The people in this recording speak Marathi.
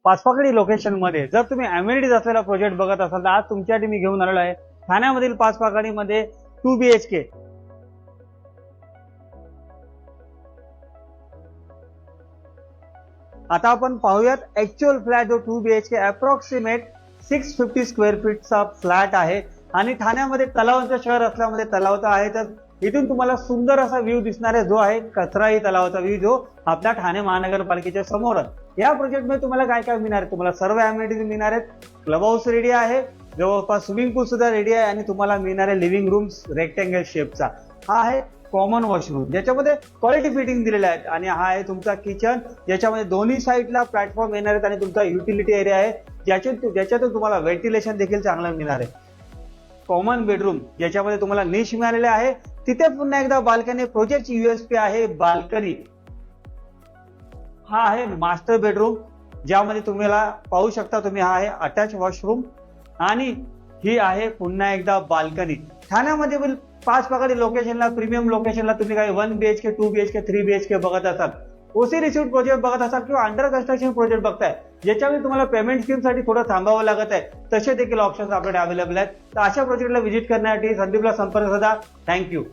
पाचपाकडी लोकेशन मध्ये जर तुम्ही अमेनिटीज असलेला प्रोजेक्ट बघत असाल तर आज तुमच्यासाठी मी घेऊन आलेलो आहे ठाण्यामधील पाचपाकडीमध्ये 2 BHK. आता आपण पाहूयात ऍक्च्युअल फ्लॅट जो 2 BHK अप्रॉक्सिमेट 650 स्क्वेअर फीटचा फ्लॅट आहे आणि ठाण्यामध्ये तलावांचं शहर असल्यामध्ये तलाव तर आहे, तर इथून तुम्हाला सुंदर असा व्ह्यू दिसणार आहे जो आहे कचराई तलावाचा व्ह्यू जो आपल्या ठाणे महानगरपालिकेच्या समोर आहे. या प्रोजेक्ट मध्ये तुम्हाला काय काय मिळणार आहे, तुम्हाला सर्व अमेनिटीज मिळणार आहेत. क्लब हाऊस रेडी आहे, जवळपास स्विमिंग पूल सुद्धा रेडी आहे आणि तुम्हाला मिळणार आहे लिव्हिंग रूम्स रेक्टेंगल शेपचा. हा आहे कॉमन वॉशरूम ज्याच्यामध्ये क्वालिटी फिटिंग दिलेल्या आहेत आणि हा आहे तुमचा किचन ज्याच्यामध्ये दोन्ही साईडला प्लॅटफॉर्म येणार आहेत आणि तुमचा युटिलिटी एरिया आहे ज्याच्यातून तुम्हाला व्हेंटिलेशन देखील चांगलं मिळणार आहे. कॉमन बेडरूम ज्याच्यामध्ये तुम्हाला निश मिळालेले आहे, तिथे पुन्हा एकदा बाल्कनी. प्रोजेक्टची USP आहे बाल्कनी. हा आहे मास्टर बेडरूम ज्यामध्ये तुम्हाला पाहू शकता तुम्ही, हा आहे अटॅच वॉशरूम आणि ही आहे पुन्हा एकदा बाल्कनी. ठाण्यामध्ये पाचपाकडी लोकेशनला, प्रीमियम लोकेशनला तुम्ही काही 1 BHK, 2 BHK, 3 BHK बघत असाल, ओसी रिसिव्ह प्रोजेक्ट बघत असाल किंवा अंडर कन्स्ट्रक्शन प्रोजेक्ट बघताय ज्याच्यामध्ये तुम्हाला पेमेंट स्कीमसाठी थोडं थांबावं लागत आहे, तसे देखील ऑप्शन्स आपल्याकडे अवेलेबल आहेत. तर अशा प्रोजेक्टला व्हिजिट करण्यासाठी संदीपला संपर्क साधा. थँक्यू.